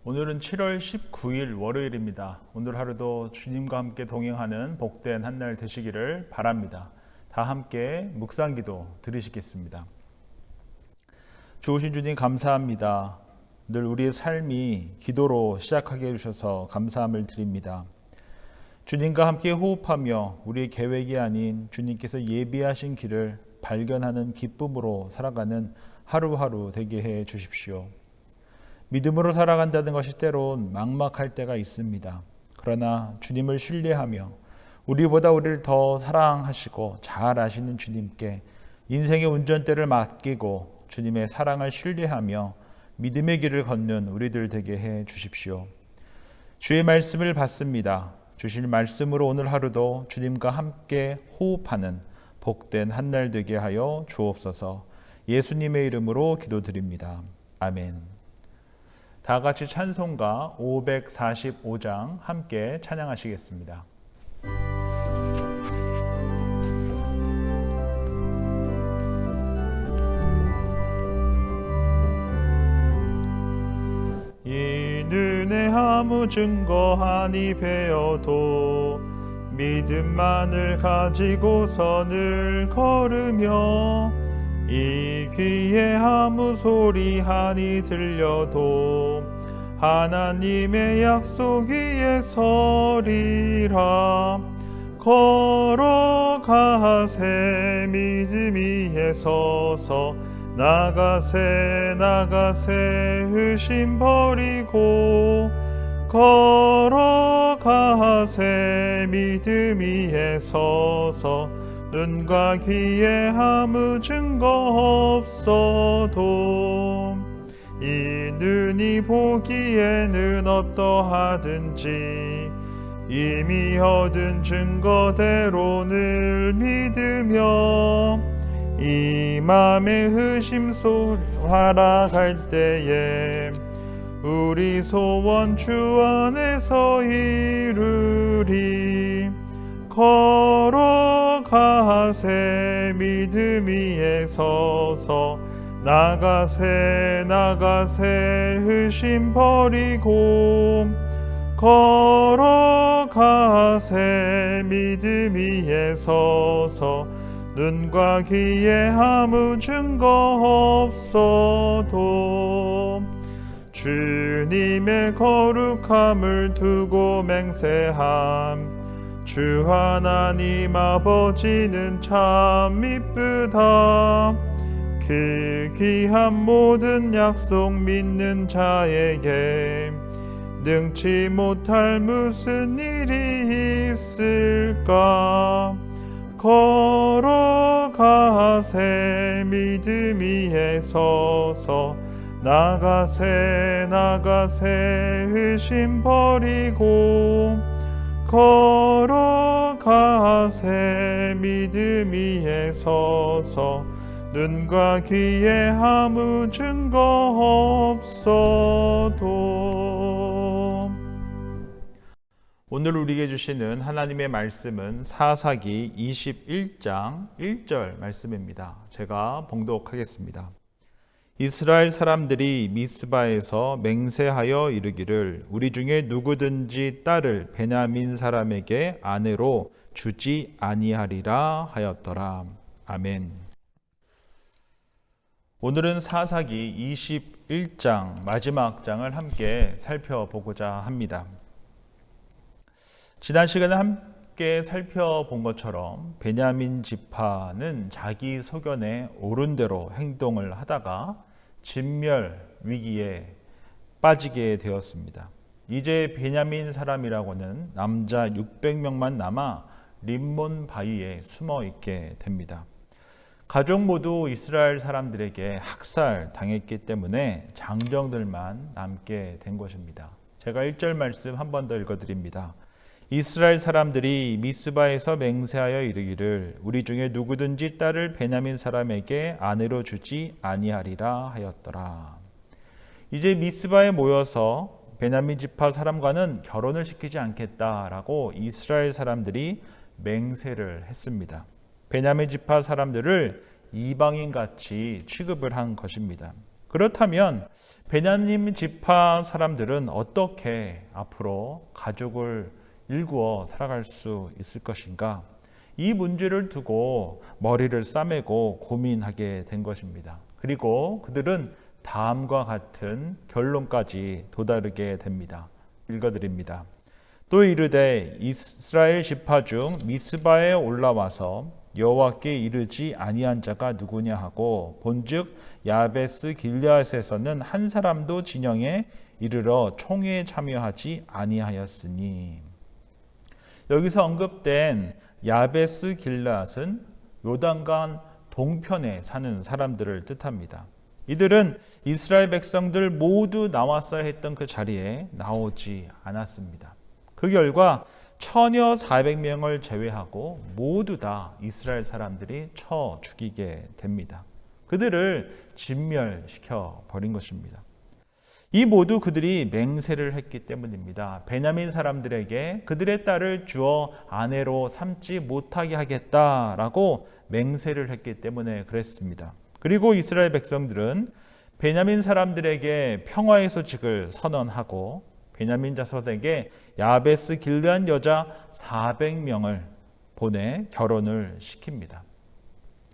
오늘은 7월 19일 월요일입니다. 오늘 하루도 주님과 함께 동행하는 복된 한 날 되시기를 바랍니다. 다 함께 묵상기도 드리시겠습니다. 좋으신 주님 감사합니다. 늘 우리의 삶이 기도로 시작하게 해주셔서 감사함을 드립니다. 주님과 함께 호흡하며 우리의 계획이 아닌 주님께서 예비하신 길을 발견하는 기쁨으로 살아가는 하루하루 되게 해 주십시오. 믿음으로 살아간다는 것이 때론 막막할 때가 있습니다. 그러나 주님을 신뢰하며 우리보다 우리를 더 사랑하시고 잘 아시는 주님께 인생의 운전대를 맡기고 주님의 사랑을 신뢰하며 믿음의 길을 걷는 우리들 되게 해 주십시오. 주의 말씀을 받습니다. 주실 말씀으로 오늘 하루도 주님과 함께 호흡하는 복된 한 날 되게 하여 주옵소서. 예수님의 이름으로 기도드립니다. 아멘. 다 같이 찬송가 545장 함께 찬양하시겠습니다. 이 눈에 아무 증거하니 배어도 믿음만을 가지고서 늘 걸으며 이 귀에 아무 소리 하니 들려도 하나님의 약속 위에 서리라. 걸어가세 믿음 위에 서서 나가세 의심 버리고 걸어가세 믿음 위에 서서 눈과 귀에 아무 증거 없어도 이 눈이 보기에는 어떠하든지 이미 얻은 증거대로 늘 믿으며 이 맘의 의심소리 활락할 때에 우리 소원 주 안에서 이루리. 걸어가세 믿음 위에 서서 나가세 의심 버리고 걸어가세 믿음 위에 서서 눈과 귀에 아무 증거 없어도 주님의 거룩함을 두고 맹세함. 주 하나님 아버지는 참 이쁘다. 그 귀한 모든 약속 믿는 자에게 능치 못할 무슨 일이 있을까. 걸어가세 믿음 위에 서서 나가세 의심 버리고 걸어가세 믿음 위에 서서 눈과 귀에 아무 증거 없어도. 오늘 우리에게 주시는 하나님의 말씀은 사사기 21장 1절 말씀입니다. 제가 봉독하겠습니다. 이스라엘 사람들이 미스바에서 맹세하여 이르기를 우리 중에 누구든지 딸을 베냐민 사람에게 아내로 주지 아니하리라 하였더라. 아멘. 오늘은 사사기 21장 마지막 장을 함께 살펴보고자 합니다. 지난 시간에 함께 살펴본 것처럼 베냐민 지파는 자기 소견에 옳은 대로 행동을 하다가 진멸 위기에 빠지게 되었습니다. 이제 베냐민 사람이라고는 남자 600명만 남아 림몬 바위에 숨어 있게 됩니다. 가족 모두 이스라엘 사람들에게 학살 당했기 때문에 장정들만 남게 된 것입니다. 제가 1절 말씀 한 번 더 읽어드립니다. 이스라엘 사람들이 미스바에서 맹세하여 이르기를 우리 중에 누구든지 딸을 베냐민 사람에게 아내로 주지 아니하리라 하였더라. 이제 미스바에 모여서 베냐민 지파 사람과는 결혼을 시키지 않겠다라고 이스라엘 사람들이 맹세를 했습니다. 베냐민 지파 사람들을 이방인같이 취급을 한 것입니다. 그렇다면 베냐민 지파 사람들은 어떻게 앞으로 가족을 일구어 살아갈 수 있을 것인가? 이 문제를 두고 머리를 싸매고 고민하게 된 것입니다. 그리고 그들은 다음과 같은 결론까지 도달하게 됩니다. 읽어드립니다. 또 이르되 이스라엘 지파 중 미스바에 올라와서 여호와께 이르지 아니한 자가 누구냐 하고 본즉 야베스 길르앗에서는 한 사람도 진영에 이르러 총회에 참여하지 아니하였으니. 여기서 언급된 야베스 길르앗은 요단강 동편에 사는 사람들을 뜻합니다. 이들은 이스라엘 백성들 모두 나왔어야 했던 그 자리에 나오지 않았습니다. 그 결과 처녀 400명을 제외하고 모두 다 이스라엘 사람들이 쳐 죽이게 됩니다. 그들을 진멸시켜 버린 것입니다. 이 모두 그들이 맹세를 했기 때문입니다. 베냐민 사람들에게 그들의 딸을 주어 아내로 삼지 못하게 하겠다라고 맹세를 했기 때문에 그랬습니다. 그리고 이스라엘 백성들은 베냐민 사람들에게 평화의 소식을 선언하고 베냐민 자손에게 야베스 길르앗 여자 400명을 보내 결혼을 시킵니다.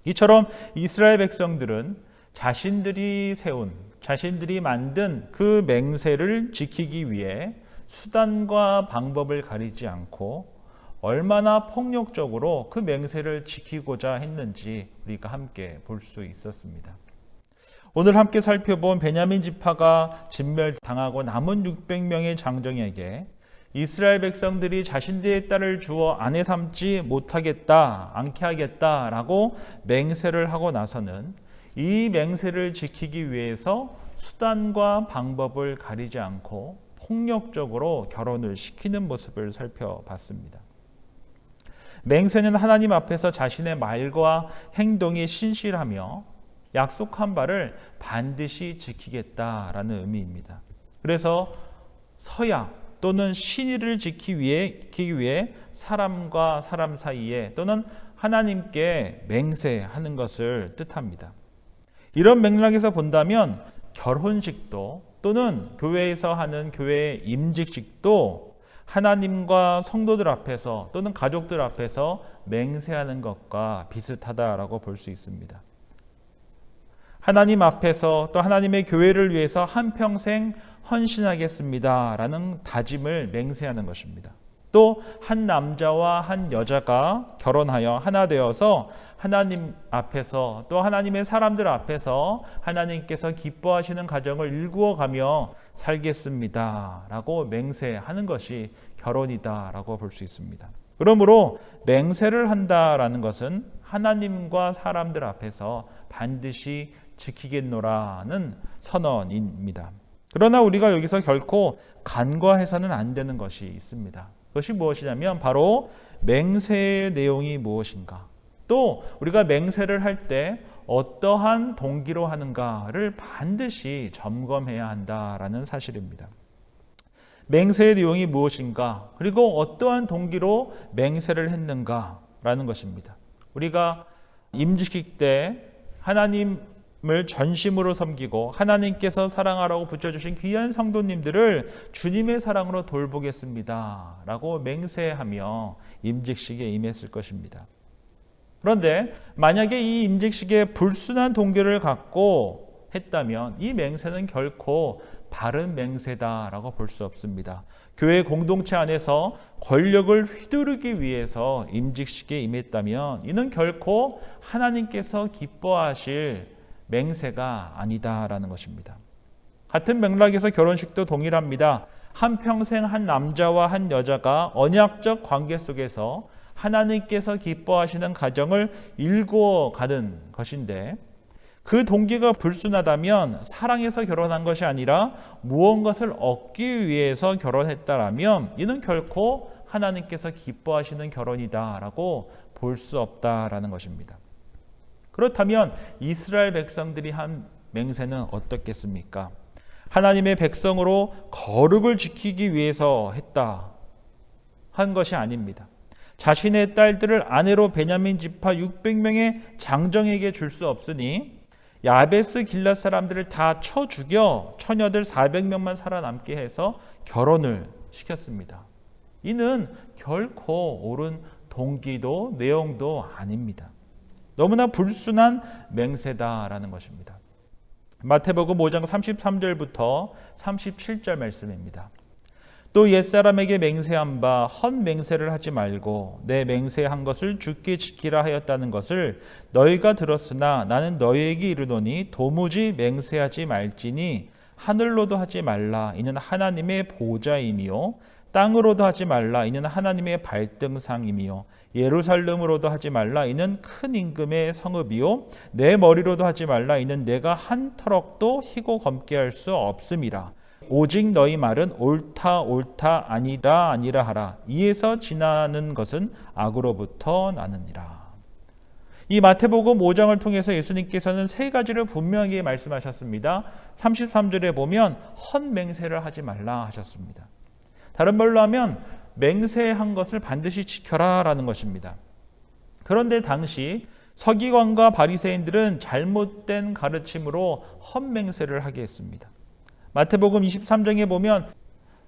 이처럼 이스라엘 백성들은 자신들이 만든 그 맹세를 지키기 위해 수단과 방법을 가리지 않고 얼마나 폭력적으로 그 맹세를 지키고자 했는지 우리가 함께 볼 수 있었습니다. 오늘 함께 살펴본 베냐민 지파가 진멸당하고 남은 600명의 장정에게 이스라엘 백성들이 자신들의 딸을 주어 아내 삼지 않게 하겠다라고 맹세를 하고 나서는 이 맹세를 지키기 위해서 수단과 방법을 가리지 않고 폭력적으로 결혼을 시키는 모습을 살펴봤습니다. 맹세는 하나님 앞에서 자신의 말과 행동이 신실하며 약속한 바를 반드시 지키겠다라는 의미입니다. 그래서 서약 또는 신의를 지키기 위해 사람과 사람 사이에 또는 하나님께 맹세하는 것을 뜻합니다. 이런 맥락에서 본다면 결혼식도 또는 교회에서 하는 교회의 임직식도 하나님과 성도들 앞에서 또는 가족들 앞에서 맹세하는 것과 비슷하다라고 볼 수 있습니다. 하나님 앞에서 또 하나님의 교회를 위해서 한평생 헌신하겠습니다라는 다짐을 맹세하는 것입니다. 또 한 남자와 한 여자가 결혼하여 하나 되어서 하나님 앞에서 또 하나님의 사람들 앞에서 하나님께서 기뻐하시는 가정을 일구어가며 살겠습니다라고 맹세하는 것이 결혼이다라고 볼 수 있습니다. 그러므로 맹세를 한다라는 것은 하나님과 사람들 앞에서 반드시 지키겠노라는 선언입니다. 그러나 우리가 여기서 결코 간과해서는 안 되는 것이 있습니다. 그것이 무엇이냐면 바로 맹세의 내용이 무엇인가, 또 우리가 맹세를 할 때 어떠한 동기로 하는가를 반드시 점검해야 한다라는 사실입니다. 맹세의 내용이 무엇인가, 그리고 어떠한 동기로 맹세를 했는가라는 것입니다. 우리가 임직식 때 하나님을 전심으로 섬기고 하나님께서 사랑하라고 붙여주신 귀한 성도님들을 주님의 사랑으로 돌보겠습니다 라고 맹세하며 임직식에 임했을 것입니다. 그런데 만약에 이 임직식에 불순한 동기를 갖고 했다면 이 맹세는 결코 바른 맹세다라고 볼 수 없습니다. 교회 공동체 안에서 권력을 휘두르기 위해서 임직식에 임했다면 이는 결코 하나님께서 기뻐하실 맹세가 아니다라는 것입니다. 같은 맥락에서 결혼식도 동일합니다. 한평생 한 남자와 한 여자가 언약적 관계 속에서 하나님께서 기뻐하시는 가정을 일구어 가는 것인데, 그 동기가 불순하다면 사랑해서 결혼한 것이 아니라 무언가를 얻기 위해서 결혼했다라면 이는 결코 하나님께서 기뻐하시는 결혼이다라고 볼 수 없다라는 것입니다. 그렇다면 이스라엘 백성들이 한 맹세는 어떻겠습니까? 하나님의 백성으로 거룩을 지키기 위해서 한 것이 아닙니다. 자신의 딸들을 아내로 베냐민 지파 600명의 장정에게 줄 수 없으니 야베스 길앗 사람들을 다 쳐 죽여 처녀들 400명만 살아남게 해서 결혼을 시켰습니다. 이는 결코 옳은 동기도 내용도 아닙니다. 너무나 불순한 맹세다라는 것입니다. 마태복음 5장 33절부터 37절 말씀입니다. 또 옛사람에게 맹세한 바 헛맹세를 하지 말고 내 맹세한 것을 주께 지키라 하였다는 것을 너희가 들었으나 나는 너희에게 이르노니 도무지 맹세하지 말지니 하늘로도 하지 말라 이는 하나님의 보좌임이요 땅으로도 하지 말라 이는 하나님의 발등상임이요 예루살렘으로도 하지 말라 이는 큰 임금의 성읍이요 내 머리로도 하지 말라 이는 내가 한 터럭도 희고 검게 할 수 없음이라. 오직 너희 말은 옳다 옳다 아니다 아니라 하라. 이에서 지나는 것은 악으로부터 나느니라. 이 마태복음 5장을 통해서 예수님께서는 세 가지를 분명히 말씀하셨습니다. 33절에 보면 헛맹세를 하지 말라 하셨습니다. 다른 말로 하면 맹세한 것을 반드시 지켜라 라는 것입니다. 그런데 당시 서기관과 바리새인들은 잘못된 가르침으로 헛맹세를 하게 했습니다. 마태복음 23장에 보면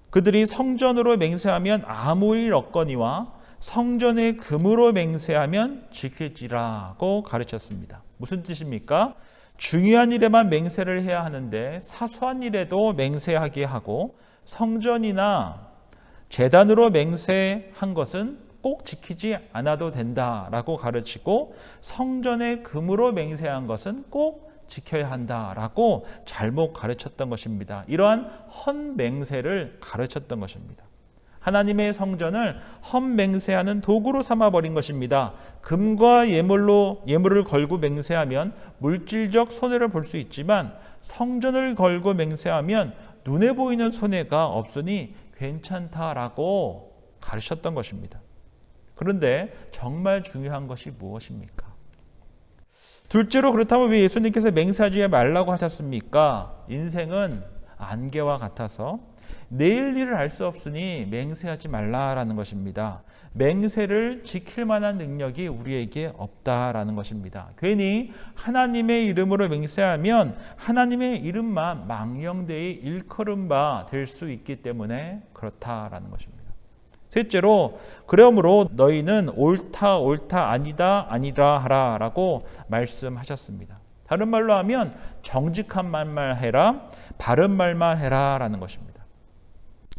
그들이 성전으로 맹세하면 아무 일 없거니와 성전의 금으로 맹세하면 지킬지라고 가르쳤습니다. 무슨 뜻입니까? 중요한 일에만 맹세를 해야 하는데 사소한 일에도 맹세하게 하고 성전이나 제단으로 맹세한 것은 꼭 지키지 않아도 된다라고 가르치고 성전의 금으로 맹세한 것은 꼭 지켜야 한다라고 잘못 가르쳤던 것입니다. 이러한 헛맹세를 가르쳤던 것입니다. 하나님의 성전을 헛맹세하는 도구로 삼아버린 것입니다. 금과 예물을 걸고 맹세하면 물질적 손해를 볼 수 있지만 성전을 걸고 맹세하면 눈에 보이는 손해가 없으니 괜찮다라고 가르쳤던 것입니다. 그런데 정말 중요한 것이 무엇입니까? 둘째로 그렇다면 왜 예수님께서 맹세하지 말라고 하셨습니까? 인생은 안개와 같아서 내일 일을 알 수 없으니 맹세하지 말라라는 것입니다. 맹세를 지킬 만한 능력이 우리에게 없다라는 것입니다. 괜히 하나님의 이름으로 맹세하면 하나님의 이름만 망령되이 일컬은 바 될 수 있기 때문에 그렇다라는 것입니다. 셋째로 그러므로 너희는 옳다 옳다 아니다 아니라 하라 라고 말씀하셨습니다. 다른 말로 하면 정직한 말만 해라 바른 말만 해라 라는 것입니다.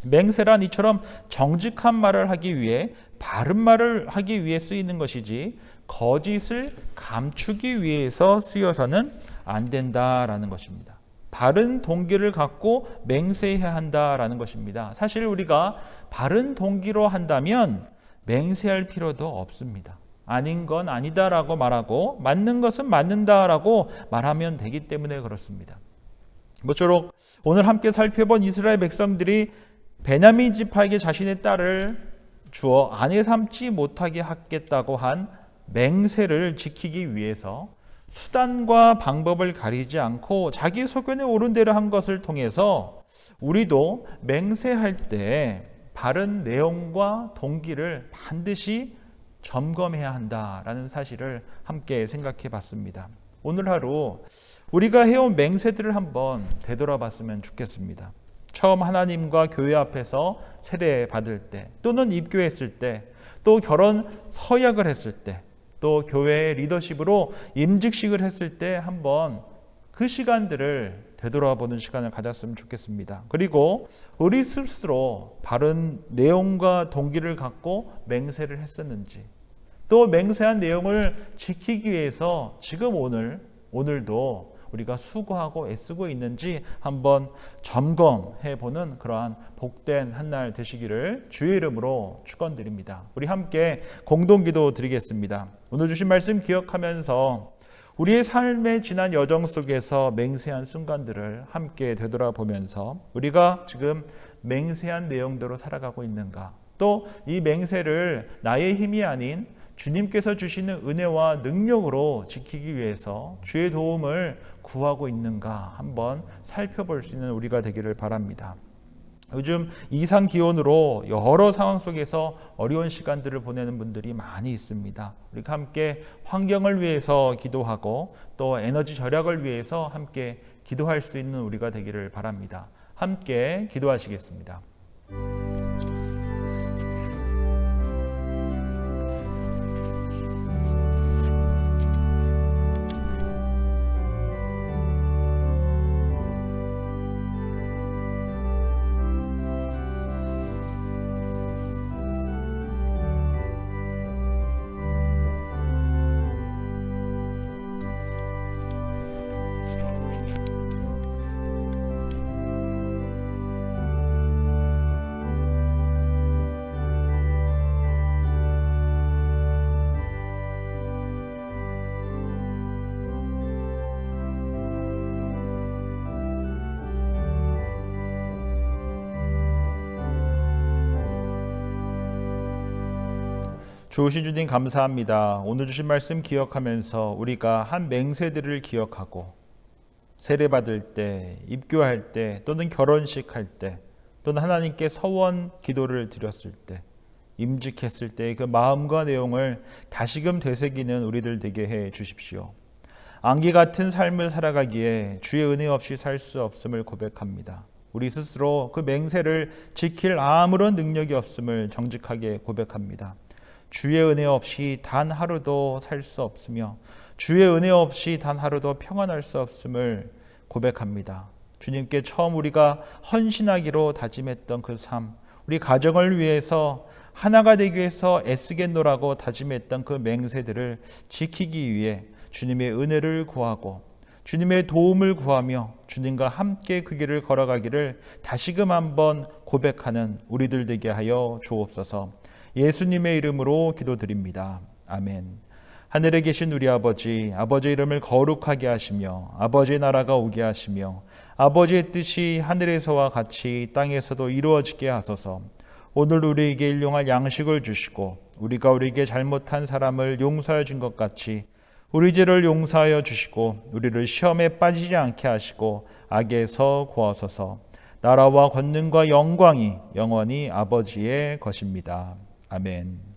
맹세란 이처럼 정직한 말을 하기 위해 바른 말을 하기 위해 쓰이는 것이지 거짓을 감추기 위해서 쓰여서는 안 된다라는 것입니다. 바른 동기를 갖고 맹세해야 한다라는 것입니다. 사실 우리가 바른 동기로 한다면 맹세할 필요도 없습니다. 아닌 건 아니다라고 말하고 맞는 것은 맞는다라고 말하면 되기 때문에 그렇습니다. 모쪼록 오늘 함께 살펴본 이스라엘 백성들이 베냐민 지파에게 자신의 딸을 주어 아내 삼지 못하게 하겠다고 한 맹세를 지키기 위해서 수단과 방법을 가리지 않고 자기 소견에 옳은 대로 한 것을 통해서 우리도 맹세할 때 바른 내용과 동기를 반드시 점검해야 한다라는 사실을 함께 생각해 봤습니다. 오늘 하루 우리가 해온 맹세들을 한번 되돌아봤으면 좋겠습니다. 처음 하나님과 교회 앞에서 세례 받을 때 또는 입교했을 때 또 결혼 서약을 했을 때 또 교회 리더십으로 임직식을 했을 때 한번 그 시간들을 되돌아보는 시간을 가졌으면 좋겠습니다. 그리고 우리 스스로 바른 내용과 동기를 갖고 맹세를 했었는지 또 맹세한 내용을 지키기 위해서 지금 오늘도 우리가 수고하고 애쓰고 있는지 한번 점검해보는 그러한 복된 한 날 되시기를 주의 이름으로 축원드립니다. 우리 함께 공동기도 드리겠습니다. 오늘 주신 말씀 기억하면서 우리의 삶의 지난 여정 속에서 맹세한 순간들을 함께 되돌아보면서 우리가 지금 맹세한 내용대로 살아가고 있는가, 또 이 맹세를 나의 힘이 아닌 주님께서 주시는 은혜와 능력으로 지키기 위해서 주의 도움을 구하고 있는가 한번 살펴볼 수 있는 우리가 되기를 바랍니다. 요즘 이상 기온으로 여러 상황 속에서 어려운 시간들을 보내는 분들이 많이 있습니다. 우리가 함께 환경을 위해서 기도하고 또 에너지 절약을 위해서 함께 기도할 수 있는 우리가 되기를 바랍니다. 함께 기도하시겠습니다. 좋으신 주님 감사합니다. 오늘 주신 말씀 기억하면서 우리가 한 맹세들을 기억하고 세례받을 때, 입교할 때, 또는 결혼식 할 때, 또는 하나님께 서원 기도를 드렸을 때, 임직했을 때 그 마음과 내용을 다시금 되새기는 우리들 되게 해 주십시오. 안개 같은 삶을 살아가기에 주의 은혜 없이 살 수 없음을 고백합니다. 우리 스스로 그 맹세를 지킬 아무런 능력이 없음을 정직하게 고백합니다. 주의 은혜 없이 단 하루도 살 수 없으며 주의 은혜 없이 단 하루도 평안할 수 없음을 고백합니다. 주님께 처음 우리가 헌신하기로 다짐했던 그 삶, 우리 가정을 위해서 하나가 되기 위해서 애쓰겠노라고 다짐했던 그 맹세들을 지키기 위해 주님의 은혜를 구하고 주님의 도움을 구하며 주님과 함께 그 길을 걸어가기를 다시금 한번 고백하는 우리들 되게 하여 주옵소서. 예수님의 이름으로 기도드립니다. 아멘. 하늘에 계신 우리 아버지, 아버지의 이름을 거룩하게 하시며 아버지의 나라가 오게 하시며 아버지의 뜻이 하늘에서와 같이 땅에서도 이루어지게 하소서. 오늘 우리에게 일용할 양식을 주시고 우리가 우리에게 잘못한 사람을 용서해 준 것 같이 우리 죄를 용서하여 주시고 우리를 시험에 빠지지 않게 하시고 악에서 구하소서. 나라와 권능과 영광이 영원히 아버지의 것입니다. 아멘.